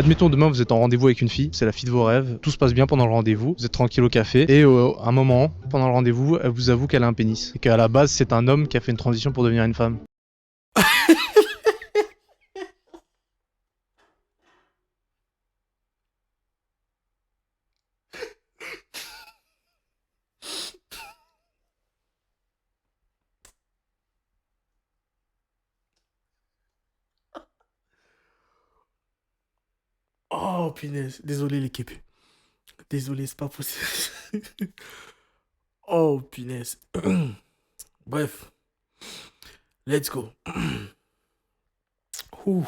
Admettons, demain vous êtes en rendez-vous avec une fille, c'est la fille de vos rêves, tout se passe bien pendant le rendez-vous, vous êtes tranquille au café, et à un moment, pendant le rendez-vous, elle vous avoue qu'elle a un pénis. Et qu'à la base, c'est un homme qui a fait une transition pour devenir une femme. Oh, punaise. Désolé, l'équipe. Désolé, c'est pas possible. Oh, punaise. Bref. Let's go. Ouh.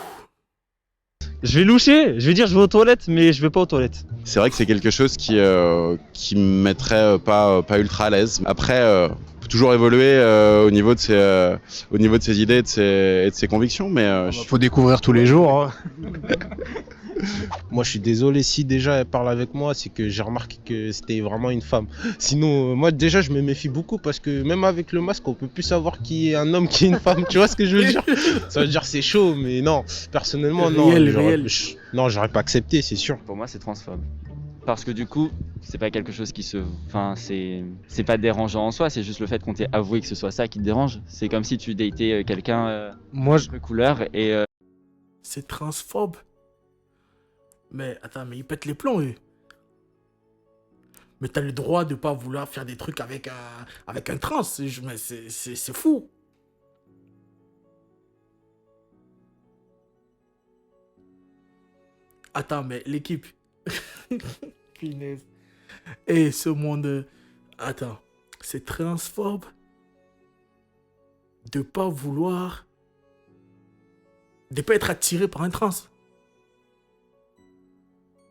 Je vais loucher, je vais dire je vais aux toilettes, mais je vais pas aux toilettes. C'est vrai que c'est quelque chose qui me mettrait pas ultra à l'aise. Après, faut toujours évoluer au niveau de ses idées et de ses convictions, mais Faut découvrir tous les jours. Hein. Moi, je suis désolé si déjà elle parle avec moi, c'est que j'ai remarqué que c'était vraiment une femme. Sinon, moi déjà, je me méfie beaucoup parce que même avec le masque, on peut plus savoir qui est un homme, qui est une femme. Tu vois ce que je veux dire? Ça veut dire c'est chaud, mais non. Personnellement, non. Réel. Non, j'aurais pas accepté, c'est sûr. Pour moi, c'est transphobe. Parce que du coup, c'est pas quelque chose qui se. Enfin, c'est pas dérangeant en soi, c'est juste le fait qu'on t'ait avoué que ce soit ça qui te dérange. C'est comme si tu datais quelqu'un Moi, de couleur et. C'est transphobe. Mais attends, mais ils pètent les plombs, eux. Mais t'as le droit de pas vouloir faire des trucs avec un trans. Mais c'est fou. Attends, mais l'équipe. Punaise. Et ce monde. Attends. C'est transphobe de pas vouloir. De pas être attiré par un trans.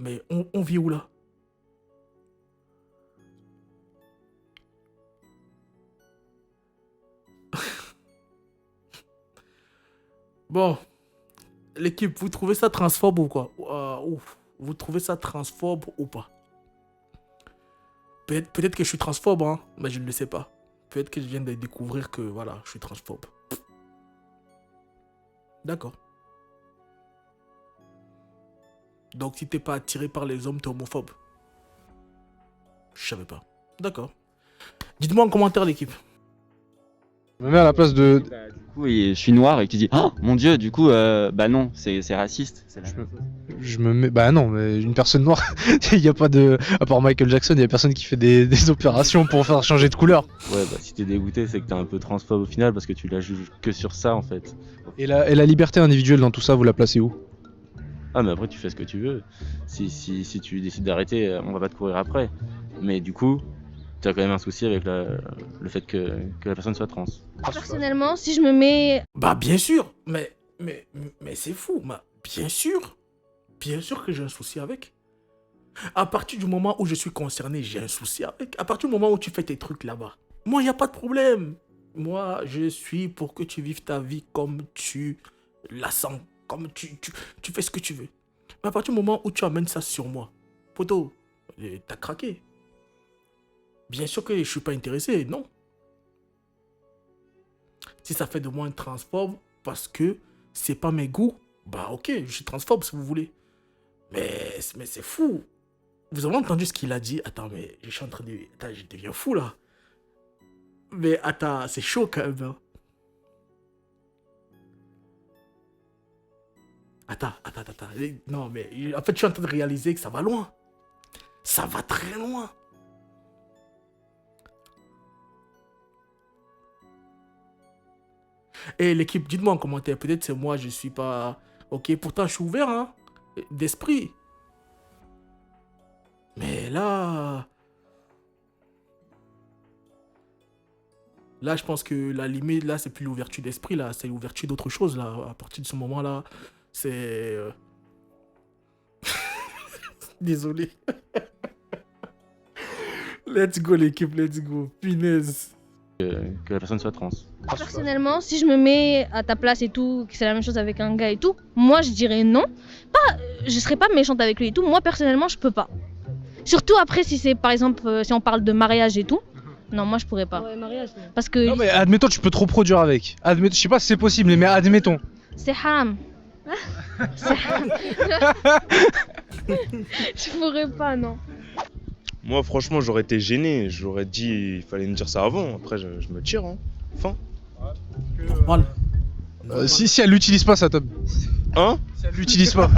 Mais on vit où là? Bon, l'équipe, vous trouvez ça transphobe ou quoi? Vous trouvez ça transphobe ou pas? Peut-être que je suis transphobe, hein, mais je ne le sais pas. Peut-être que je viens de découvrir que voilà, je suis transphobe. D'accord. Donc si t'es pas attiré par les hommes, t'es homophobe. Je savais pas. D'accord. Dites-moi en commentaire, l'équipe. je me mets à la place de. Du coup, je suis noir et que tu dis oh mon dieu, du coup, bah non, c'est raciste. C'est la même chose. Je me mets. Bah non, mais une personne noire, il y a pas de. À part Michael Jackson, il y a personne qui fait des opérations pour faire changer de couleur. Ouais, bah si t'es dégoûté, c'est que t'es un peu transphobe au final parce que tu la juges que sur ça en fait. Et la liberté individuelle dans tout ça, vous la placez où? Ah, mais après tu fais ce que tu veux. Si tu décides d'arrêter, on va pas te courir après. Mais du coup, tu as quand même un souci avec le fait que la personne soit trans. Personnellement, si je me mets... Bah bien sûr, mais c'est fou, bien sûr. Bien sûr que j'ai un souci avec. À partir du moment où je suis concerné, j'ai un souci avec. À partir du moment où tu fais tes trucs là-bas, moi, il n'y a pas de problème. Moi, je suis pour que tu vives ta vie comme tu la sens, comme tu fais ce que tu veux. Mais à partir du moment où tu amènes ça sur moi, poto, t'as craqué. Bien sûr que je suis pas intéressé, non. Si ça fait de moi un transphobe parce que c'est pas mes goûts, bah ok, je suis transphobe si vous voulez. Mais c'est fou. Vous avez entendu ce qu'il a dit? Attends, mais je suis en train de... Attends, je deviens fou là. Mais attends, c'est chaud quand même. Hein. Attends. Non, mais en fait, je suis en train de réaliser que ça va loin. Ça va très loin. Et l'équipe, dites-moi en commentaire. Peut-être c'est moi, je suis pas... Ok, pourtant je suis ouvert, hein, d'esprit. Mais là... Là, je pense que la limite, là, c'est plus l'ouverture d'esprit, là. C'est l'ouverture d'autre chose, là. À partir de ce moment-là, c'est... Désolé. Let's go, l'équipe, let's go. Punaise. Que la personne soit trans. Personnellement, si je me mets à ta place et tout, que c'est la même chose avec un gars et tout, moi, je dirais non. Je serais pas méchante avec lui et tout. Moi, personnellement, je peux pas. Surtout après, si c'est, par exemple, si on parle de mariage et tout. Non, moi, je pourrais pas. Ouais, mariage. Parce que Non, mais admettons, tu peux trop produire avec. Je sais pas si c'est possible, mais admettons. c'est haram. Je pourrais pas, non. Moi, franchement, j'aurais été gêné. J'aurais dit, il fallait me dire ça avant. Après, je me tire. Hein. Fin. Normal. Si elle l'utilise pas, ça top. Hein? Si elle l'utilise pas.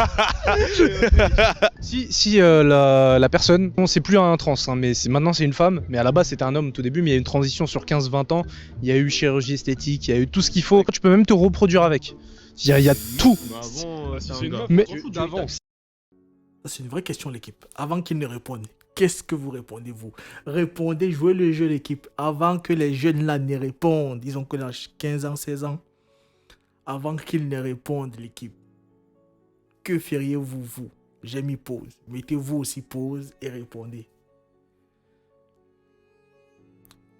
si la personne, bon, c'est plus un trans, hein, mais maintenant c'est une femme, mais à la base c'était un homme au tout début, mais il y a une transition sur 15-20 ans, il y a eu chirurgie esthétique, il y a eu tout ce qu'il faut. Tu peux même te reproduire avec. Il y a tout. Mais avant, c'est un gars. Mais d'avance. Ça, c'est une vraie question, l'équipe. Avant qu'ils ne répondent, qu'est-ce que vous répondez, vous? Répondez, jouez le jeu, l'équipe. Avant que les jeunes là ne répondent, disons que l'âge 15 ans, 16 ans, avant qu'ils ne répondent, l'équipe, que feriez-vous, vous? J'ai mis pause. Mettez-vous aussi pause et répondez.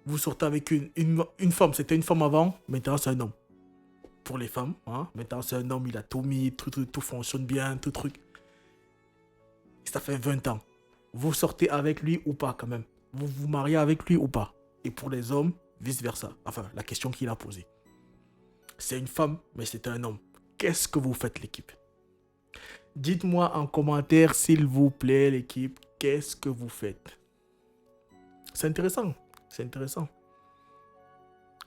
Vous sortez avec une femme. C'était une femme avant, maintenant c'est un homme. Pour les femmes, hein? Maintenant c'est un homme, il a tout mis, tout fonctionne bien, tout truc. Ça fait 20 ans. Vous sortez avec lui ou pas quand même? Vous vous mariez avec lui ou pas? Et pour les hommes, vice-versa. Enfin, la question qu'il a posée. C'est une femme, mais c'est un homme. Qu'est-ce que vous faites, l'équipe? Dites-moi en commentaire, s'il vous plaît, l'équipe, qu'est-ce que vous faites? C'est intéressant. C'est intéressant.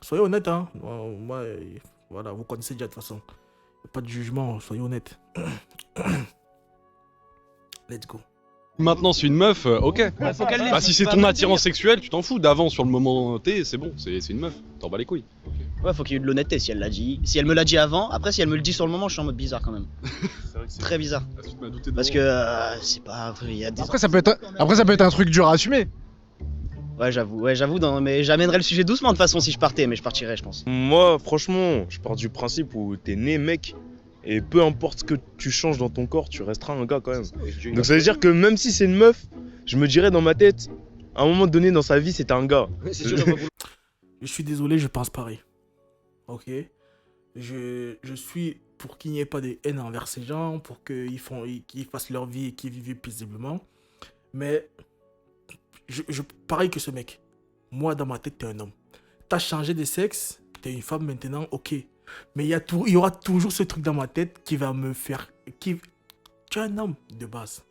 Soyez honnête, hein. Moi, voilà, vous connaissez déjà de toute façon. Pas de jugement, soyez honnête. Let's go. Maintenant, c'est une meuf, ok. Bah, si c'est ton attirance sexuelle, tu t'en fous. D'avant, sur le moment T, c'est bon, c'est une meuf. T'en bats les couilles. Ouais, faut qu'il y ait de l'honnêteté si elle l'a dit. Si elle me l'a dit avant, après, si elle me le dit sur le moment, je suis en mode bizarre quand même. Très bizarre. Parce que c'est pas. Il y a des après ça peut être un truc dur à assumer. Ouais, j'avoue, mais j'amènerais le sujet doucement de toute façon si je partais, mais je partirais, je pense. Moi, franchement, je pars du principe où t'es né mec. Et peu importe ce que tu changes dans ton corps, tu resteras un gars quand même. Donc ça veut dire que même si c'est une meuf, je me dirais dans ma tête, à un moment donné dans sa vie, c'était un gars. Je suis désolé, je pense pareil. Ok. Je suis pour qu'il n'y ait pas de haine envers ces gens, pour qu'ils fassent leur vie et qu'ils vivent paisiblement. Mais pareil que ce mec. Moi, dans ma tête, t'es un homme. T'as changé de sexe, t'es une femme maintenant, ok. Mais il y aura toujours ce truc dans ma tête qui va me faire... Tu es un homme de base.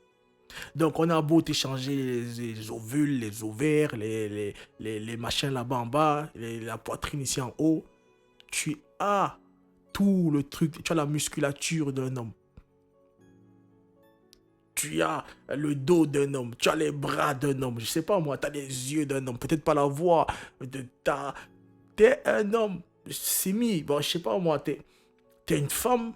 Donc on a beau t'échanger les ovules, les ovaires, les machins là-bas en bas, la poitrine ici en haut. Tu as tout le truc, tu as la musculature d'un homme. Tu as le dos d'un homme, tu as les bras d'un homme, je sais pas moi, tu as les yeux d'un homme, peut-être pas la voix, t'es un homme. C'est mis, bon, je sais pas moi, t'es une femme,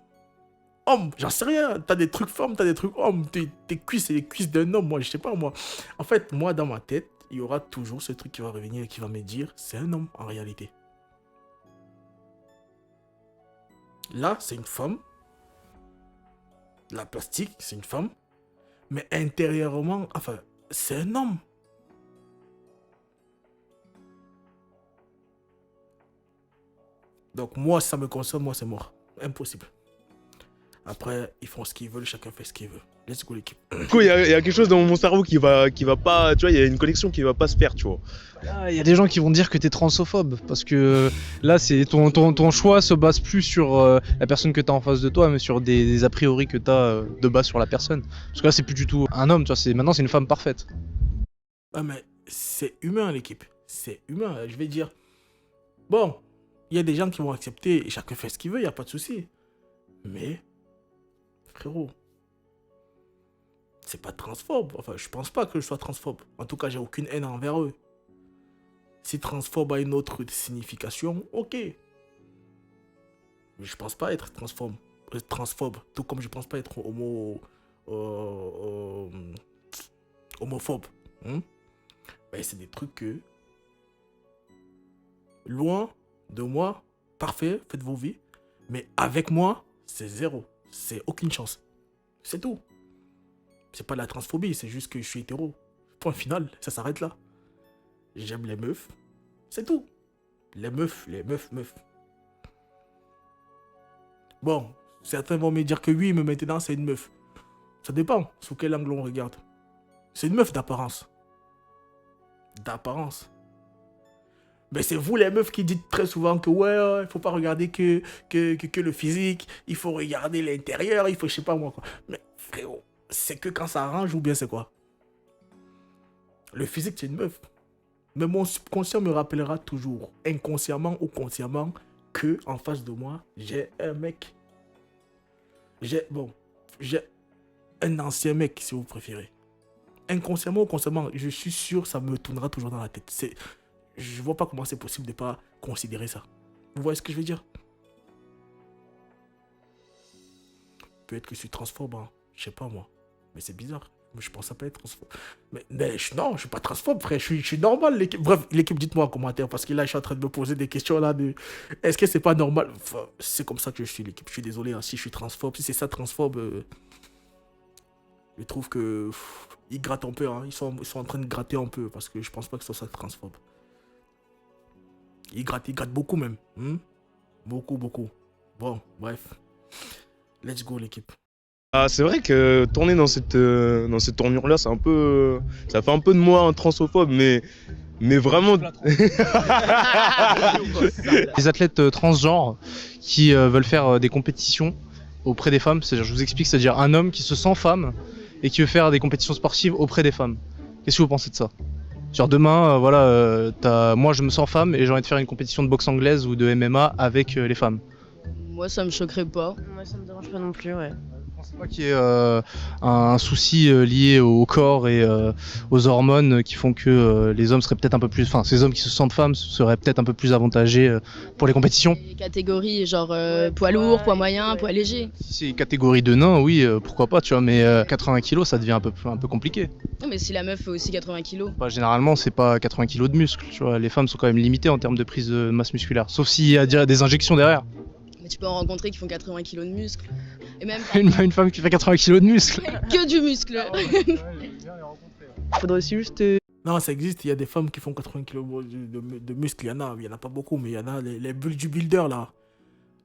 homme, j'en sais rien, t'as des trucs femmes, t'as des trucs hommes, tes cuisses, c'est les cuisses d'un homme, moi, je sais pas moi. En fait, moi, dans ma tête, il y aura toujours ce truc qui va revenir et qui va me dire, c'est un homme, en réalité. Là, c'est une femme, la plastique, c'est une femme, mais intérieurement, enfin, c'est un homme. Donc moi, si ça me concerne, moi, c'est mort. Impossible. Après, ils font ce qu'ils veulent, chacun fait ce qu'il veut. Let's go, l'équipe. Du coup, il y a quelque chose dans mon cerveau qui va pas... Tu vois, il y a une connexion qui va pas se faire, tu vois. Il y a des gens qui vont dire que t'es transphobe, parce que là, c'est ton choix se base plus sur la personne que t'as en face de toi, mais sur des a priori que t'as de base sur la personne. Parce que là, c'est plus du tout un homme, tu vois, maintenant c'est une femme parfaite. Ah, mais c'est humain, l'équipe. C'est humain, je vais dire. Bon, il y a des gens qui vont accepter, et chacun fait ce qu'il veut, il n'y a pas de souci. Mais, frérot, c'est pas transphobe. Enfin, je pense pas que je sois transphobe. En tout cas, j'ai aucune haine envers eux. Si transphobe a une autre signification, ok. Mais je pense pas être transphobe. Tout comme je pense pas être homophobe. Mais c'est des trucs que... Loin de moi, parfait, faites vos vies. Mais avec moi, c'est zéro. C'est aucune chance. C'est tout. C'est pas de la transphobie, c'est juste que je suis hétéro. Point final, ça s'arrête là. J'aime les meufs. C'est tout. Les meufs. Bon, certains vont me dire que oui, mais maintenant c'est une meuf. Ça dépend sous quel angle on regarde. C'est une meuf d'apparence. D'apparence. Mais c'est vous les meufs qui dites très souvent que ouais, il faut pas regarder que le physique, il faut regarder l'intérieur, il faut je sais pas moi quoi. Mais frérot, c'est que quand ça arrange ou bien c'est quoi? Le physique c'est une meuf. Mais mon subconscient me rappellera toujours, inconsciemment ou consciemment, que en face de moi, j'ai un mec. J'ai un ancien mec si vous préférez. Inconsciemment ou consciemment, je suis sûr ça me tournera toujours dans la tête. Je vois pas comment c'est possible de pas considérer ça. Vous voyez ce que je veux dire? Peut-être que je suis transphobe, hein. Je sais pas moi. Mais c'est bizarre. Je pense pas être transphobe. Mais non, je suis pas transphobe, frère. Je suis normal, l'équipe. Bref, l'équipe, dites-moi en commentaire. Parce que là, je suis en train de me poser des questions là de... Est-ce que c'est pas normal? Enfin, c'est comme ça que je suis, l'équipe. Je suis désolé, hein, si je suis transphobe. Si c'est ça, transphobe... Je trouve que... Ils grattent un peu, hein. Ils sont en train de gratter un peu. Parce que je pense pas que ce soit ça, transphobe. Ils grattent beaucoup même. Beaucoup. Bon, bref. Let's go, l'équipe. Ah, c'est vrai que tourner dans cette tournure-là, c'est un peu... ça fait un peu de moi un transphobe, mais vraiment... Les athlètes transgenres qui veulent faire des compétitions auprès des femmes, c'est-à-dire, je vous explique, c'est-à-dire un homme qui se sent femme et qui veut faire des compétitions sportives auprès des femmes. Qu'est-ce que vous pensez de ça? Genre demain, moi je me sens femme et j'ai envie de faire une compétition de boxe anglaise ou de MMA avec les femmes. Moi ça me choquerait pas. Moi ça me dérange pas non plus, ouais. Je pense pas qu'il y ait un souci lié au corps et aux hormones qui font que les hommes seraient peut-être un peu plus... Enfin, ces hommes qui se sentent femmes seraient peut-être un peu plus avantagés pour les compétitions. Les catégories genre poids lourd, poids moyen, poids léger. Si c'est catégorie de nains, oui, pourquoi pas, tu vois, mais 80 kilos, ça devient un peu compliqué. Non mais si la meuf fait aussi 80 kilos. Bah, généralement, c'est pas 80 kilos de muscles, tu vois. Les femmes sont quand même limitées en termes de prise de masse musculaire, sauf s'il y a des injections derrière. Mais tu peux en rencontrer qui font 80 kilos de muscles. Et même une femme qui fait 80 kilos de muscles. Que du muscle. Faudrait aussi juste... Non, ça existe, il y a des femmes qui font 80 kg de muscles, il y en a pas beaucoup, mais il y en a les bodybuilders là.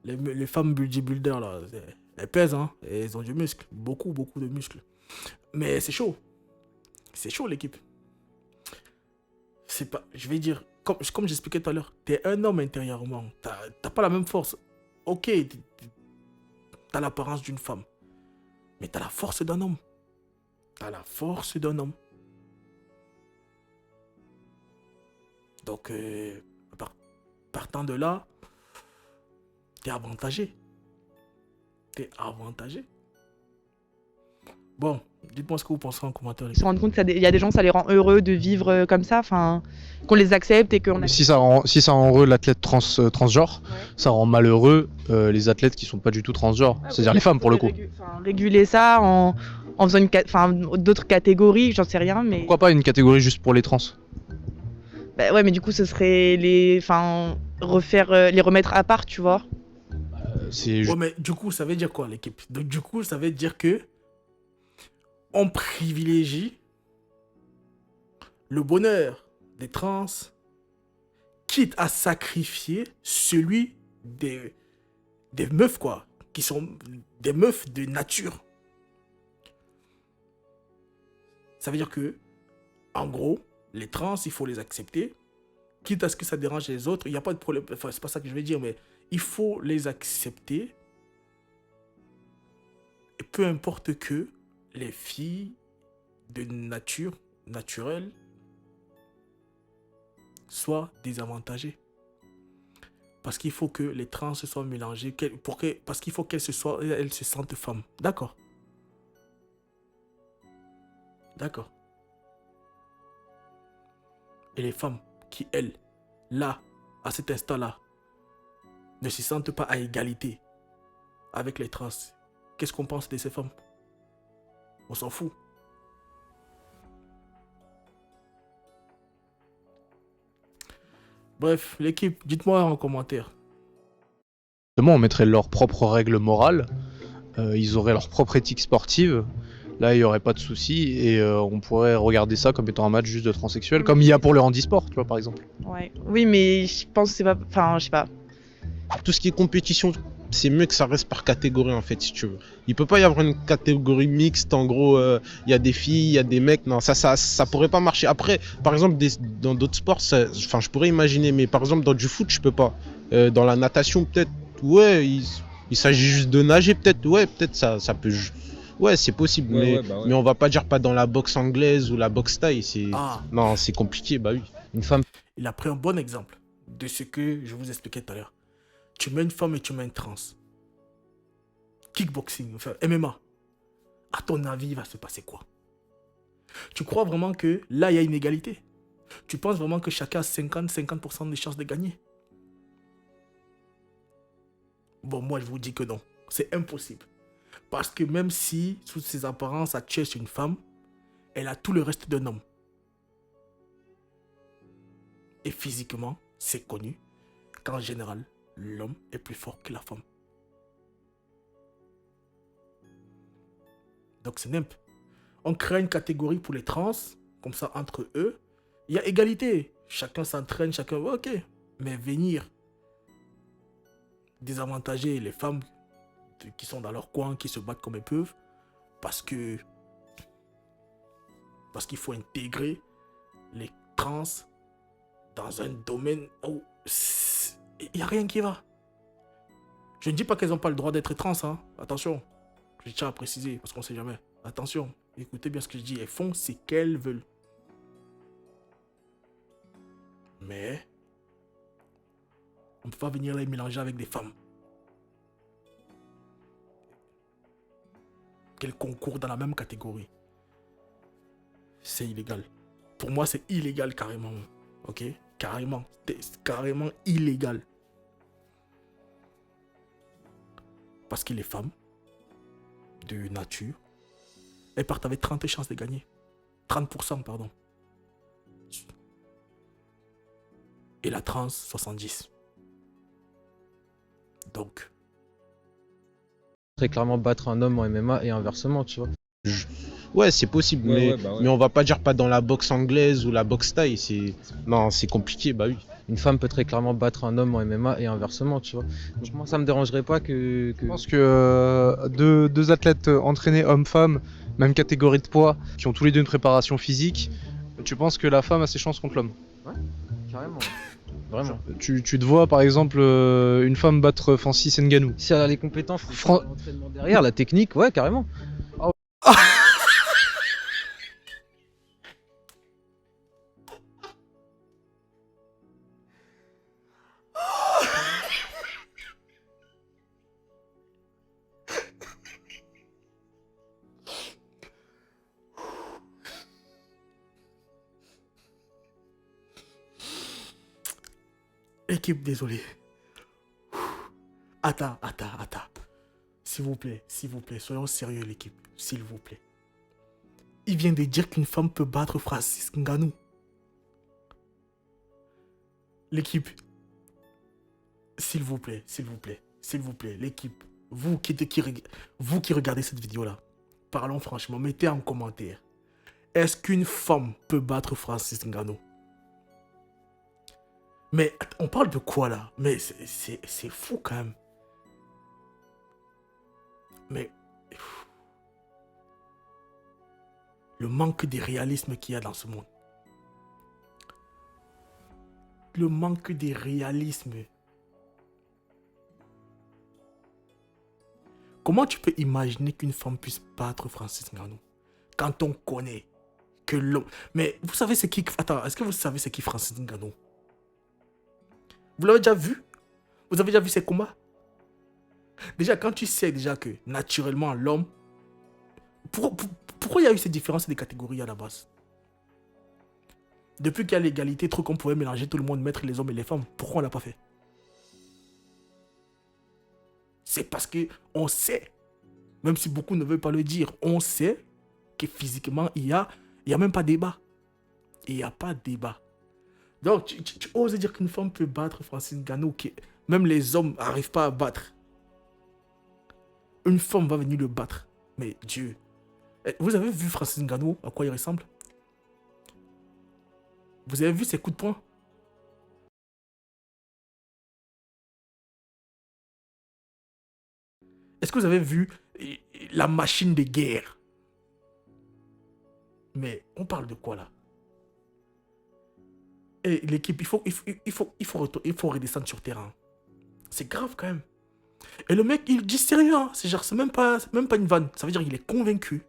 Les femmes bodybuilders là, elles pèsent, hein, et elles ont du muscle, beaucoup de muscles. Mais c'est chaud. C'est chaud l'équipe. C'est pas, je vais dire, comme j'expliquais tout à l'heure, t'es un homme intérieurement, t'as pas la même force. Ok, t'as l'apparence d'une femme, mais t'as la force d'un homme. T'as la force d'un homme. Donc, partant de là, t'es avantagé. Bon, dites-moi ce que vous pensez en commentaire. Ils se rendent compte qu'il y a des gens, ça les rend heureux de vivre comme ça, enfin, qu'on les accepte et qu'on... Si ça rend heureux l'athlète transgenre, ouais. Ça rend malheureux les athlètes qui sont pas du tout transgenres, c'est-à-dire les femmes pour le coup. Réguler ça en faisant d'autres catégories, j'en sais rien, mais... Pourquoi pas une catégorie juste pour les trans? Bah ouais, mais du coup, ce serait les remettre à part, tu vois. Ouais, mais du coup, ça veut dire quoi, l'équipe? Donc, du coup, ça veut dire que on privilégie le bonheur des trans, quitte à sacrifier celui des meufs, quoi, qui sont des meufs de nature. Ça veut dire que, en gros, les trans, il faut les accepter. Quitte à ce que ça dérange les autres, il n'y a pas de problème. Enfin, c'est pas ça que je vais dire, mais il faut les accepter. Et peu importe que les filles de nature naturelle soient désavantagées. Parce qu'il faut que les trans se soient mélangées. Parce qu'il faut qu'elles se sentent femmes. D'accord. D'accord. Et les femmes qui, elles, là, à cet instant-là, ne se sentent pas à égalité avec les trans, qu'est-ce qu'on pense de ces femmes? On s'en fout. Bref, l'équipe, dites-moi en commentaire. On mettrait leurs propres règles morales, ils auraient leur propre éthique sportive. Là, il n'y aurait pas de souci et on pourrait regarder ça comme étant un match juste de transsexuels, comme il y a pour le handisport, tu vois, par exemple. Ouais. Oui, mais je pense que c'est pas... Enfin, je sais pas. Tout ce qui est compétition c'est mieux que ça reste par catégorie en fait, si tu veux. Il peut pas y avoir une catégorie mixte, en gros, il y a des filles, il y a des mecs, non, ça pourrait pas marcher. Après, par exemple, dans d'autres sports, enfin, je pourrais imaginer, mais par exemple, dans du foot, je peux pas. Dans la natation, peut-être, ouais, il s'agit juste de nager, peut-être, ouais, peut-être ça peut. Ouais, c'est possible, mais on va pas dire pas dans la boxe anglaise ou la boxe thaï, non, c'est compliqué, bah oui. Une femme. Il a pris un bon exemple de ce que je vous expliquais tout à l'heure. Tu mets une femme et tu mets une trans. Kickboxing, enfin MMA. À ton avis, il va se passer quoi? Tu crois vraiment que là, il y a une égalité? Tu penses vraiment que chacun a 50% de chances de gagner? Bon, moi, je vous dis que non. C'est impossible. Parce que même si, sous ses apparences, actuelles, c'est une femme, elle a tout le reste d'un homme. Et physiquement, c'est connu qu'en général, l'homme est plus fort que la femme. Donc c'est nimp. On crée une catégorie pour les trans, comme ça entre eux, il y a égalité. Chacun s'entraîne, chacun... Ok. Mais venir désavantager les femmes qui sont dans leur coin, qui se battent comme elles peuvent, parce qu'il faut intégrer les trans dans un domaine où il n'y a rien qui va. Je ne dis pas qu'elles n'ont pas le droit d'être trans, hein. Attention. Je tiens à préciser, parce qu'on ne sait jamais. Attention, écoutez bien ce que je dis. Elles font ce qu'elles veulent. Mais on ne peut pas venir les mélanger avec des femmes. Qu'elles concourent dans la même catégorie. C'est illégal. Pour moi, c'est illégal carrément. Ok? Carrément. C'est carrément illégal. Parce que les femmes, de nature, elles partent avec 30 chances de gagner. 30%, pardon. Et la trans, 70. Donc. Très clairement battre un homme en MMA et inversement, tu vois. Ouais, c'est possible, mais on va pas dire pas dans la boxe anglaise ou la boxe thaï, non, c'est compliqué, bah oui. Une femme peut très clairement battre un homme en MMA et inversement, tu vois. Donc moi, ça me dérangerait pas que... Je pense que deux athlètes entraînés hommes-femmes, même catégorie de poids, qui ont tous les deux une préparation physique, tu penses que la femme a ses chances contre l'homme? Ouais, carrément. Vraiment. Tu te vois par exemple une femme battre Francis Ngannou. Si elle a les compétences, l'entraînement derrière, la technique, ouais, carrément. Équipe, désolé. Attends. S'il vous plaît, soyons sérieux l'équipe, s'il vous plaît. Il vient de dire qu'une femme peut battre Francis Ngannou. L'équipe, s'il vous plaît, l'équipe, vous qui regardez cette vidéo-là, parlons franchement, mettez en commentaire. Est-ce qu'une femme peut battre Francis Ngannou? Mais on parle de quoi là? Mais c'est fou quand même. Mais le manque de réalisme qu'il y a dans ce monde. Le manque de réalisme. Comment tu peux imaginer qu'une femme puisse battre Francis Ngannou quand on connaît que l'homme... Mais vous savez c'est qui... Attends, est-ce que vous savez c'est qui Francis Ngannou? Vous l'avez déjà vu? Vous avez déjà vu ses combats? Déjà, quand tu sais déjà que, naturellement, l'homme... Pourquoi il y a eu ces différences de catégories à la base? Depuis qu'il y a l'égalité, truc qu'on pouvait mélanger tout le monde, mettre les hommes et les femmes, pourquoi on l'a pas fait? C'est parce que on sait, même si beaucoup ne veulent pas le dire, on sait que physiquement, il y a même pas débat. Il n'y a pas débat. Donc, tu oses dire qu'une femme peut battre Francis Ngannou, que même les hommes n'arrivent pas à battre. Une femme va venir le battre. Mais Dieu. Vous avez vu Francis Ngannou, à quoi il ressemble? Vous avez vu ses coups de poing? que vous avez vu la machine de guerre? Mais on parle de quoi là? Et l'équipe, il faut redescendre sur terrain. C'est grave quand même. Et le mec, il dit sérieux, hein. C'est genre, c'est même pas une vanne. Ça veut dire qu'il est convaincu.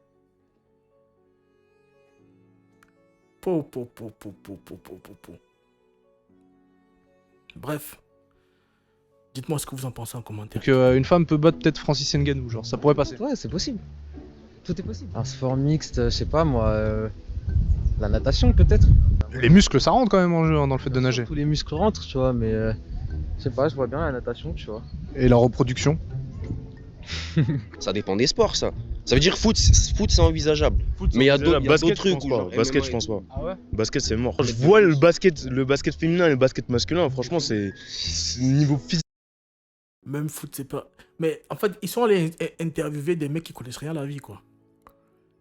Bref. Dites-moi ce que vous en pensez en commentaire. Donc une femme peut battre peut-être Francis Ngannou, genre ça pourrait passer. Ouais, c'est possible. Tout est possible. Un sport mixte, je sais pas moi, la natation peut-être. Les muscles ça rentre quand même en jeu hein, dans le fait de nager. Tous les muscles rentrent, tu vois, mais je sais pas, je vois bien la natation, tu vois. Et la reproduction? Ça dépend des sports, ça. Ça veut dire foot c'est envisageable. Mais il y a d'autres trucs ou genre basket, je pense pas. Ah ouais? Basket, c'est mort. Je vois le basket féminin et le basket masculin, franchement, c'est niveau physique. Même foot, c'est pas. Mais en fait, ils sont allés interviewer des mecs qui connaissent rien à la vie, quoi.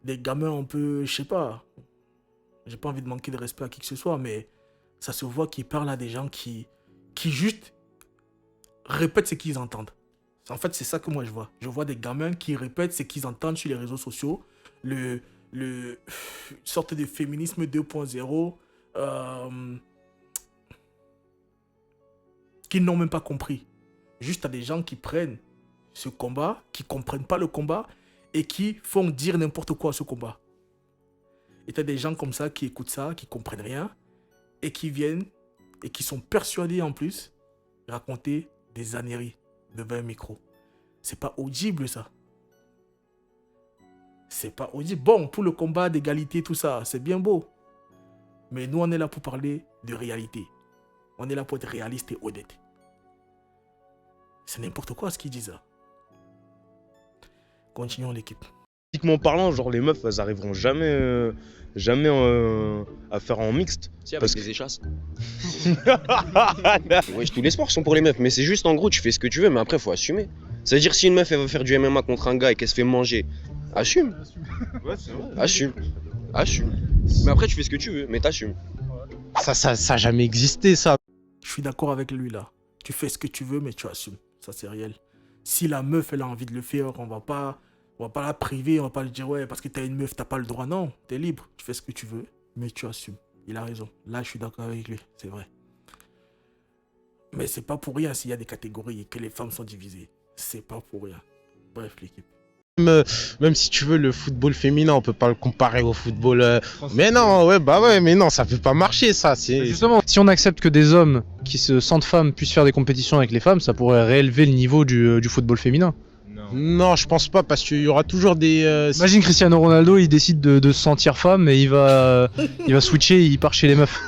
Des gamins un peu, je sais pas. J'ai pas envie de manquer de respect à qui que ce soit, mais ça se voit qu'ils parlent à des gens qui juste répètent ce qu'ils entendent. En fait, c'est ça que moi je vois. Je vois des gamins qui répètent ce qu'ils entendent sur les réseaux sociaux. Le sorte de féminisme 2.0 qu'ils n'ont même pas compris. Juste à des gens qui prennent ce combat, qui comprennent pas le combat et qui font dire n'importe quoi à ce combat. Et t'as des gens comme ça qui écoutent ça, qui comprennent rien et qui viennent et qui sont persuadés en plus raconter des âneries devant un micro. C'est pas audible ça. C'est pas audible. Bon, pour le combat d'égalité, tout ça, c'est bien beau. Mais nous, on est là pour parler de réalité. On est là pour être réaliste et honnête. C'est n'importe quoi ce qu'ils disent là. Continuons l'équipe. Physiquement parlant, genre les meufs, elles arriveront jamais à faire en mixte. Si, avec des échasses. Ouais, tous les sports sont pour les meufs, mais c'est juste en gros, tu fais ce que tu veux, mais après, faut assumer. Ça veut dire si une meuf, elle veut faire du MMA contre un gars et qu'elle se fait manger, assume. Ouais, c'est vrai. Assume. Mais après, tu fais ce que tu veux, mais t'assumes. Ça a jamais existé, ça. Je suis d'accord avec lui là. Tu fais ce que tu veux, mais tu assumes. Ça, c'est réel. Si la meuf, elle a envie de le faire, on va pas la priver, on va pas lui dire ouais, parce que t'as une meuf, t'as pas le droit. Non, t'es libre. Tu fais ce que tu veux, mais tu assumes. Il a raison. Là, je suis d'accord avec lui. C'est vrai. Mais c'est pas pour rien s'il y a des catégories et que les femmes sont divisées. C'est pas pour rien. Bref, l'équipe. Même si tu veux, le football féminin, on peut pas le comparer au football. Mais non, ouais, mais non, ça peut pas marcher, ça. Justement, si on accepte que des hommes qui se sentent femmes puissent faire des compétitions avec les femmes, ça pourrait réélever le niveau du football féminin. Non, je pense pas, parce qu'il y aura toujours des. Imagine Cristiano Ronaldo, il décide de se sentir femme et il va switcher, il part chez les meufs.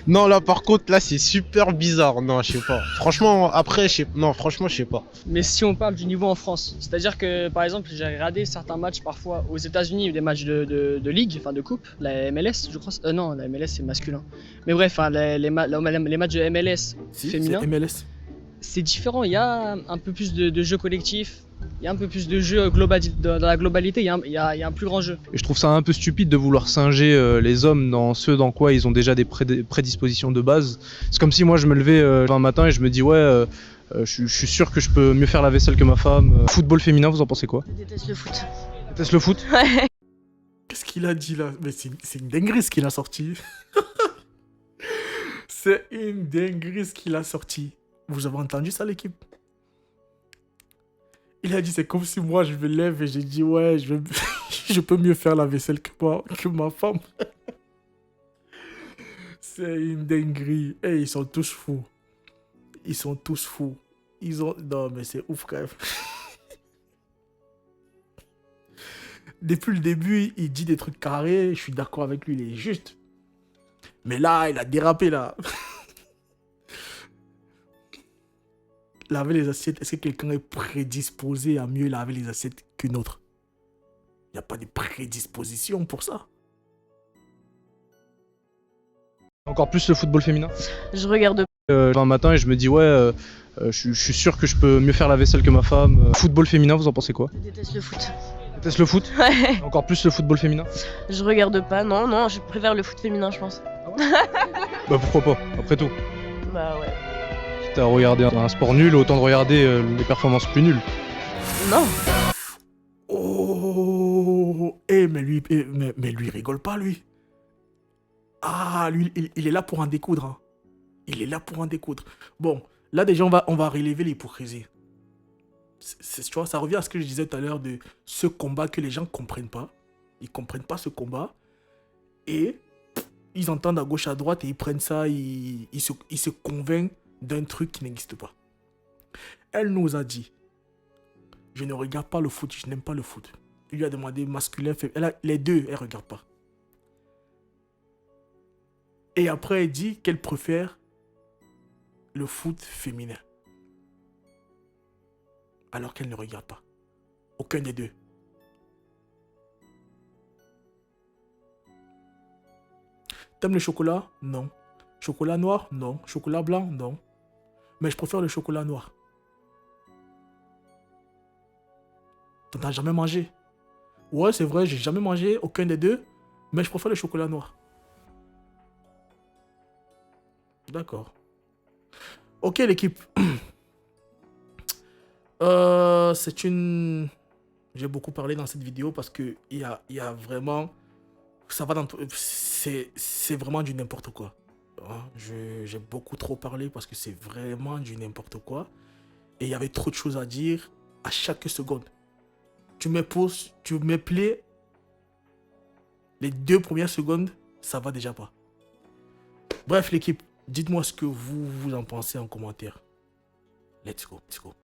Non, là par contre, là c'est super bizarre. Non, je sais pas. Franchement, après, franchement, je sais pas. Mais si on parle du niveau en France, c'est-à-dire que par exemple, j'ai regardé certains matchs parfois aux États-Unis, des matchs de ligue, enfin de coupe, la MLS, je crois. Non, la MLS c'est masculin. Mais bref, les matchs de MLS féminin. C'est MLS. C'est différent, il y a un peu plus de jeux collectifs, il y a un peu plus de jeux dans la globalité, il y a un plus grand jeu. Et je trouve ça un peu stupide de vouloir singer les hommes dans ce dans quoi ils ont déjà des prédispositions de base. C'est comme si moi je me levais un matin et je me dis ouais, je suis sûr que je peux mieux faire la vaisselle que ma femme. Football féminin, vous en pensez quoi? Je déteste le foot. Tu détestes le foot? Ouais. Qu'est-ce qu'il a dit là? Mais c'est une dinguerie ce qu'il a sorti. C'est une dinguerie ce qu'il a sorti. Vous avez entendu ça, l'équipe? Il a dit, c'est comme si moi, je me lève et j'ai dit, ouais, je peux mieux faire la vaisselle que ma femme. C'est une dinguerie. Et ils sont tous fous. Non, mais c'est ouf quand même. Depuis le début, il dit des trucs carrés. Je suis d'accord avec lui, il est juste. Mais là, il a dérapé, là. Laver les assiettes, est-ce que quelqu'un est prédisposé à mieux laver les assiettes qu'une autre? Il n'y a pas de prédisposition pour ça. Encore plus le football féminin? Je regarde. Un matin et je me dis ouais, je suis sûr que je peux mieux faire la vaisselle que ma femme. Football féminin, vous en pensez quoi? Je déteste le foot. Tu détestes le foot? Ouais. Encore plus le football féminin? Je regarde pas, non, je préfère le foot féminin, je pense. Bah pourquoi pas, après tout. Bah ouais. Quitte à regarder un sport nul, autant de regarder les performances plus nulles. Non. Oh, mais lui, il rigole pas, lui. Ah, lui, il est là pour en découdre. Hein. Il est là pour en découdre. Bon, là, déjà, on va relever l'hypocrisie. Tu vois, ça revient à ce que je disais tout à l'heure de ce combat que les gens comprennent pas. Ils comprennent pas ce combat. Et ils entendent à gauche, à droite et ils prennent ça, ils se convainquent d'un truc qui n'existe pas. Elle nous a dit, je ne regarde pas le foot, je n'aime pas le foot. Il lui a demandé masculin, féminin. Les deux, elle ne regarde pas. Et après, elle dit qu'elle préfère le foot féminin. Alors qu'elle ne regarde pas. Aucun des deux. T'aimes le chocolat? Non. Chocolat noir? Non. Chocolat blanc? Non. Mais je préfère le chocolat noir. T'en as jamais mangé? Ouais, c'est vrai, j'ai jamais mangé aucun des deux, mais je préfère le chocolat noir. D'accord. Ok, l'équipe. C'est une... J'ai beaucoup parlé dans cette vidéo parce que il y a vraiment... Ça va dans... C'est vraiment du n'importe quoi. Hein, j'ai beaucoup trop parlé parce que c'est vraiment du n'importe quoi. Et il y avait trop de choses à dire à chaque seconde. Tu me poses, tu me plais. Les 2 premières secondes, ça va déjà pas. Bref, l'équipe, dites-moi ce que vous en pensez en commentaire. Let's go, let's go.